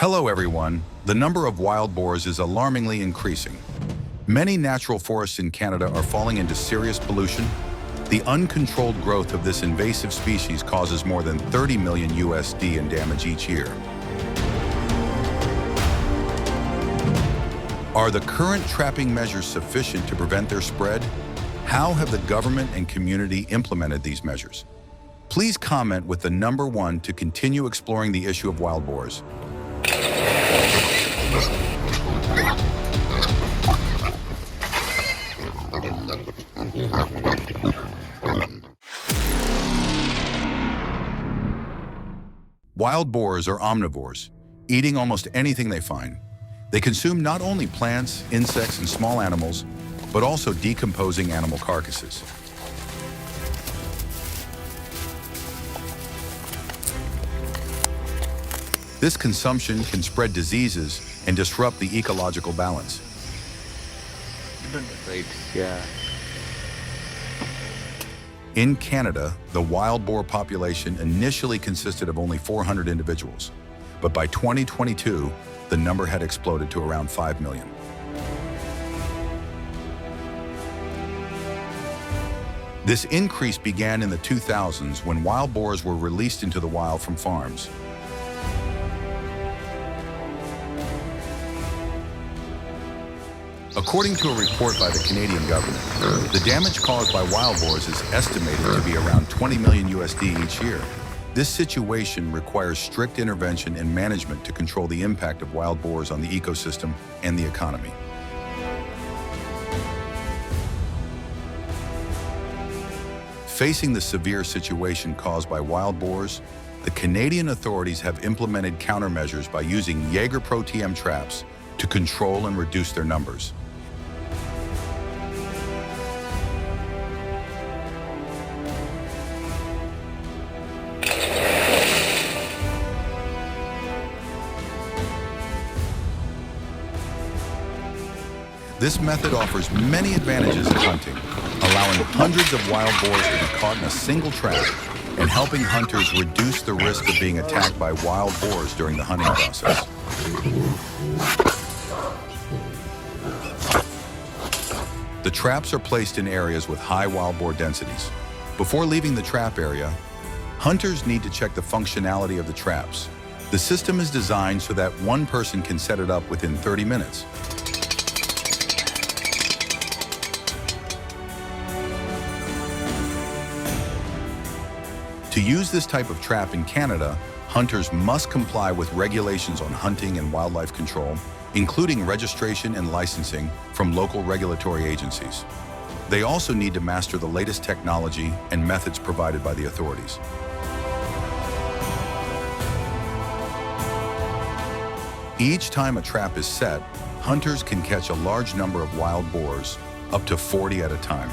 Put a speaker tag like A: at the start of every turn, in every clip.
A: Hello everyone. The number of wild boars is alarmingly increasing. Many natural forests in Canada are falling into serious pollution. The uncontrolled growth of this invasive species causes more than 30 million USD in damage each year. Are the current trapping measures sufficient to prevent their spread? How have the government and community implemented these measures? Please comment with the number 1 to continue exploring the issue of wild boars. Wild boars are omnivores, eating almost anything they find. They consume not only plants, insects, and small animals, but also decomposing animal carcasses. This consumption can spread diseases and disrupt the ecological balance.
B: Right, yeah.
A: In Canada, the wild boar population initially consisted of only 400 individuals, but by 2022, the number had exploded to around 5 million. This increase began in the 2000s when wild boars were released into the wild from farms. According to a report by the Canadian government, the damage caused by wild boars is estimated to be around 20 million USD each year. This situation requires strict intervention and management to control the impact of wild boars on the ecosystem and the economy. Facing the severe situation caused by wild boars, the Canadian authorities have implemented countermeasures by using Jager Pro TM traps to control and reduce their numbers. This method offers many advantages in hunting, allowing hundreds of wild boars to be caught in a single trap and helping hunters reduce the risk of being attacked by wild boars during the hunting process. The traps are placed in areas with high wild boar densities. Before leaving the trap area, hunters need to check the functionality of the traps. The system is designed so that one person can set it up within 30 minutes. To use this type of trap in Canada, hunters must comply with regulations on hunting and wildlife control, including registration and licensing from local regulatory agencies. They also need to master the latest technology and methods provided by the authorities. Each time a trap is set, hunters can catch a large number of wild boars, up to 40 at a time.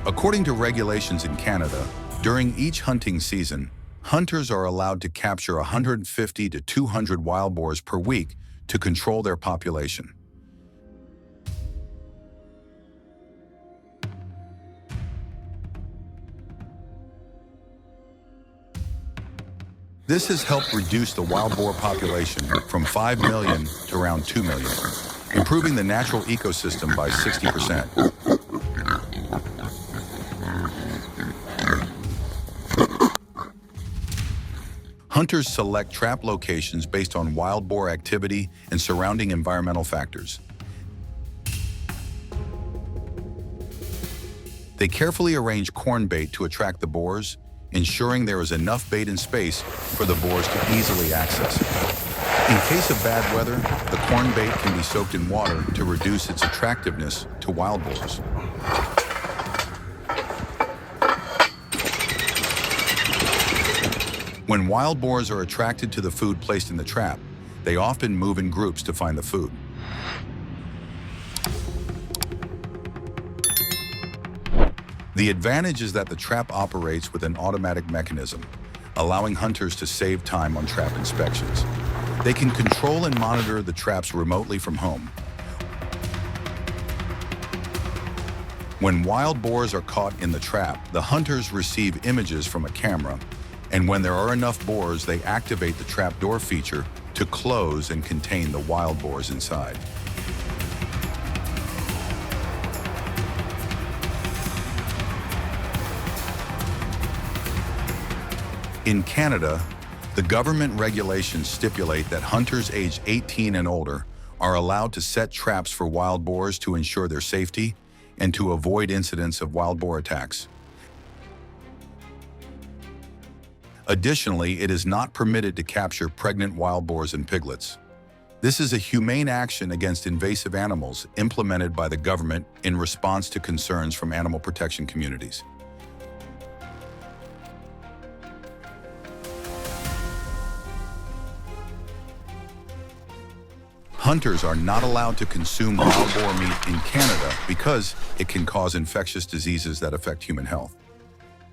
A: According to regulations in Canada, during each hunting season, hunters are allowed to capture 150 to 200 wild boars per week to control their population. This has helped reduce the wild boar population from 5 million to around 2 million, improving the natural ecosystem by 60%. Hunters select trap locations based on wild boar activity and surrounding environmental factors. They carefully arrange corn bait to attract the boars, ensuring there is enough bait and space for the boars to easily access it. In case of bad weather, the corn bait can be soaked in water to reduce its attractiveness to wild boars. When wild boars are attracted to the food placed in the trap, they often move in groups to find the food. The advantage is that the trap operates with an automatic mechanism, allowing hunters to save time on trap inspections. They can control and monitor the traps remotely from home. When wild boars are caught in the trap, the hunters receive images from a camera, and when there are enough boars, they activate the trapdoor feature to close and contain the wild boars inside. In Canada, the government regulations stipulate that hunters aged 18 and older are allowed to set traps for wild boars to ensure their safety and to avoid incidents of wild boar attacks. Additionally, it is not permitted to capture pregnant wild boars and piglets. This is a humane action against invasive animals implemented by the government in response to concerns from animal protection communities. Hunters are not allowed to consume wild boar meat in Canada because it can cause infectious diseases that affect human health.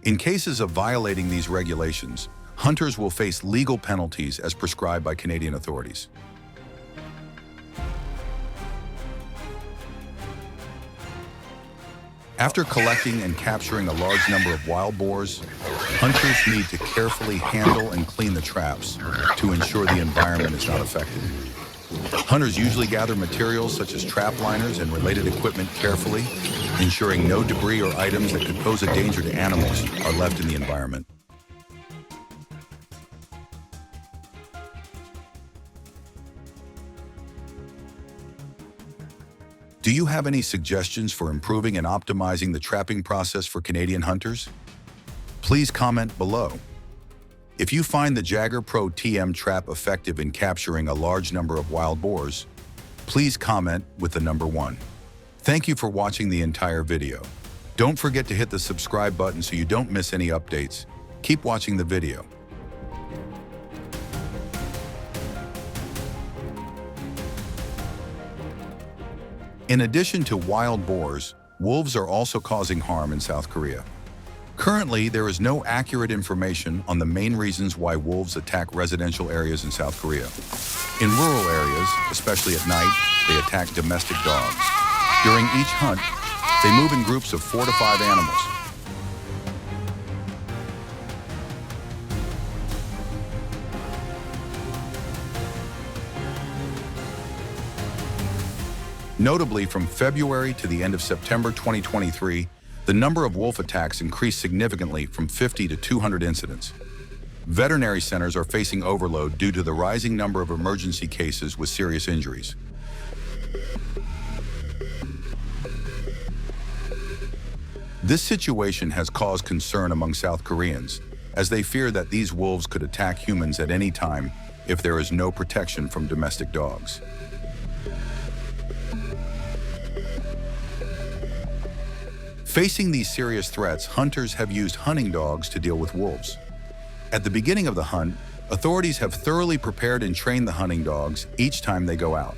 A: In cases of violating these regulations, hunters will face legal penalties as prescribed by Canadian authorities. After collecting and capturing a large number of wild boars, hunters need to carefully handle and clean the traps to ensure the environment is not affected. Hunters usually gather materials such as trap liners and related equipment carefully, ensuring no debris or items that could pose a danger to animals are left in the environment. Do you have any suggestions for improving and optimizing the trapping process for Canadian hunters? Please comment below. If you find the Jager Pro TM trap effective in capturing a large number of wild boars, please comment with the number 1. Thank you for watching the entire video. Don't forget to hit the subscribe button so you don't miss any updates. Keep watching the video. In addition to wild boars, wolves are also causing harm in South Korea. Currently, there is no accurate information on the main reasons why wolves attack residential areas in South Korea. In rural areas, especially at night, they attack domestic dogs. During each hunt, they move in groups of 4 to 5 animals. Notably, from February to the end of September 2023, the number of wolf attacks increased significantly from 50 to 200 incidents. Veterinary centers are facing overload due to the rising number of emergency cases with serious injuries. This situation has caused concern among South Koreans, as they fear that these wolves could attack humans at any time if there is no protection from domestic dogs. Facing these serious threats, hunters have used hunting dogs to deal with wolves. At the beginning of the hunt, authorities have thoroughly prepared and trained the hunting dogs each time they go out.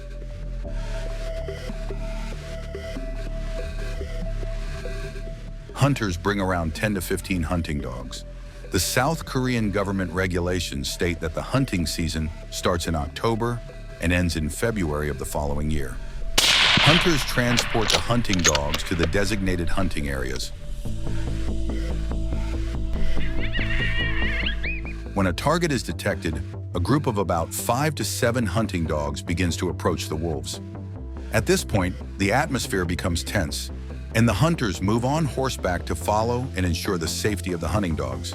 A: Hunters bring around 10 to 15 hunting dogs. The South Korean government regulations state that the hunting season starts in October and ends in February of the following year. Hunters transport the hunting dogs to the designated hunting areas. When a target is detected, a group of about 5 to 7 hunting dogs begins to approach the wolves. At this point, the atmosphere becomes tense, and the hunters move on horseback to follow and ensure the safety of the hunting dogs.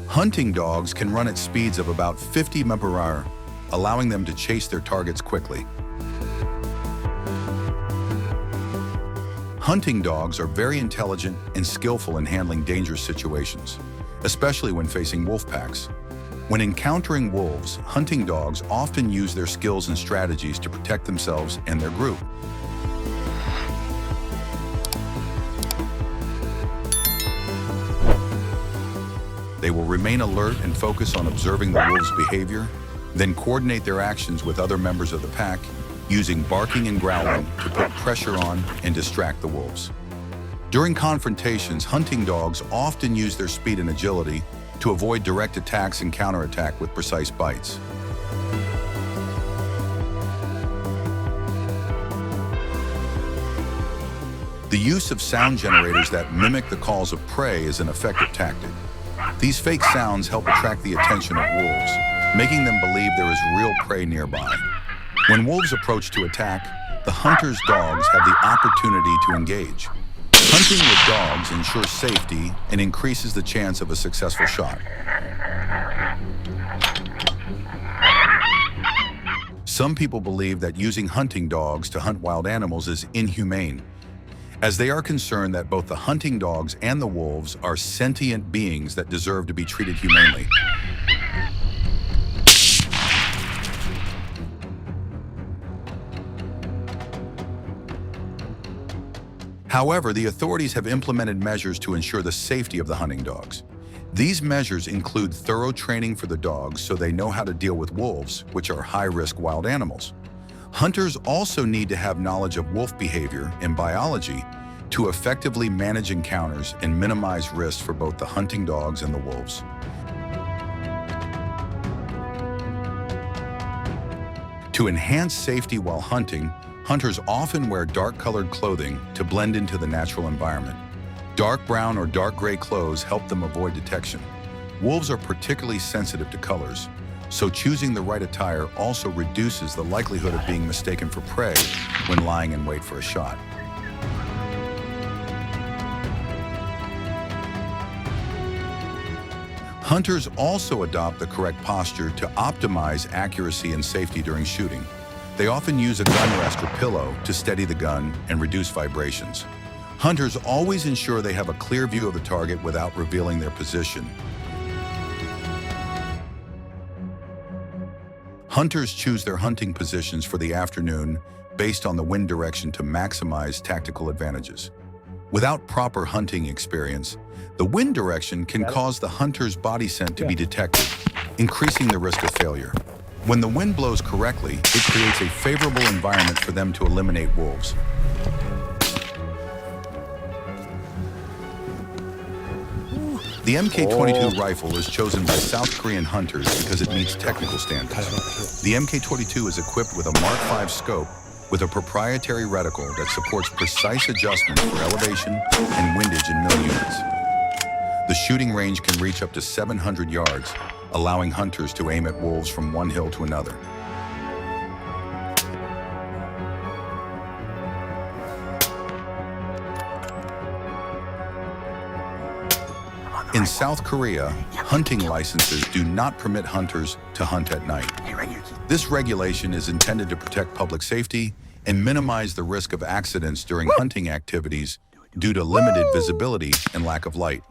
A: Hunting dogs can run at speeds of about 50 mph, allowing them to chase their targets quickly. Hunting dogs are very intelligent and skillful in handling dangerous situations, especially when facing wolf packs. When encountering wolves, hunting dogs often use their skills and strategies to protect themselves and their group. They will remain alert and focus on observing the wolves' behavior, then coordinate their actions with other members of the pack, using barking and growling to put pressure on and distract the wolves. During confrontations, hunting dogs often use their speed and agility to avoid direct attacks and counterattack with precise bites. The use of sound generators that mimic the calls of prey is an effective tactic. These fake sounds help attract the attention of wolves, making them believe there is real prey nearby. When wolves approach to attack, the hunter's dogs have the opportunity to engage. Hunting with dogs ensures safety and increases the chance of a successful shot. Some people believe that using hunting dogs to hunt wild animals is inhumane, as they are concerned that both the hunting dogs and the wolves are sentient beings that deserve to be treated humanely. However, the authorities have implemented measures to ensure the safety of the hunting dogs. These measures include thorough training for the dogs so they know how to deal with wolves, which are high-risk wild animals. Hunters also need to have knowledge of wolf behavior and biology to effectively manage encounters and minimize risks for both the hunting dogs and the wolves. To enhance safety while hunting, hunters often wear dark-colored clothing to blend into the natural environment. Dark brown or dark gray clothes help them avoid detection. Wolves are particularly sensitive to colors, so choosing the right attire also reduces the likelihood of being mistaken for prey when lying in wait for a shot. Hunters also adopt the correct posture to optimize accuracy and safety during shooting. They often use a gun rest or pillow to steady the gun and reduce vibrations. Hunters always ensure they have a clear view of the target without revealing their position. Hunters choose their hunting positions for the afternoon based on the wind direction to maximize tactical advantages. Without proper hunting experience, the wind direction can cause the hunter's body scent to be detected, increasing the risk of failure. When the wind blows correctly, it creates a favorable environment for them to eliminate wolves. The MK-22 rifle is chosen by South Korean hunters because it meets technical standards. The MK-22 is equipped with a Mark V scope with a proprietary reticle that supports precise adjustments for elevation and windage in milliunits. The shooting range can reach up to 700 yards, allowing hunters to aim at wolves from one hill to another. In South Korea, hunting licenses do not permit hunters to hunt at night. This regulation is intended to protect public safety and minimize the risk of accidents during hunting activities due to limited visibility and lack of light.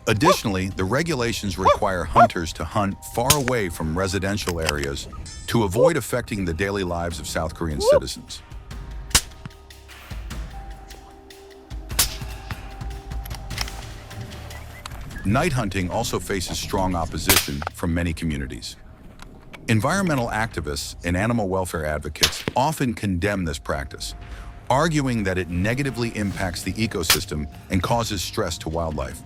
A: Additionally, the regulations require hunters to hunt far away from residential areas to avoid affecting the daily lives of South Korean citizens. Night hunting also faces strong opposition from many communities. Environmental activists and animal welfare advocates often condemn this practice, arguing that it negatively impacts the ecosystem and causes stress to wildlife.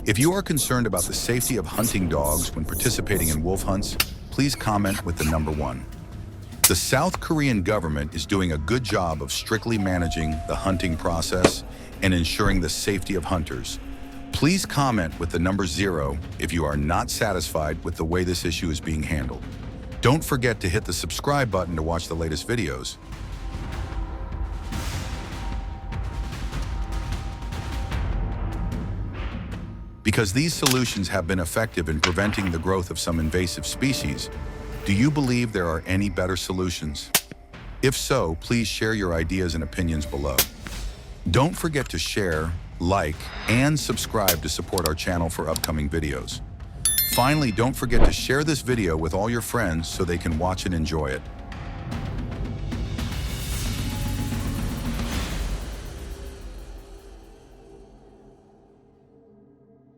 A: If you are concerned about the safety of hunting dogs when participating in wolf hunts, please comment with the number 1. The South Korean government is doing a good job of strictly managing the hunting process and ensuring the safety of hunters. Please comment with the number 0 if you are not satisfied with the way this issue is being handled. Don't forget to hit the subscribe button to watch the latest videos. Because these solutions have been effective in preventing the growth of some invasive species, do you believe there are any better solutions? If so, please share your ideas and opinions below. Don't forget to share, like, and subscribe to support our channel for upcoming videos. Finally, don't forget to share this video with all your friends so they can watch and enjoy it.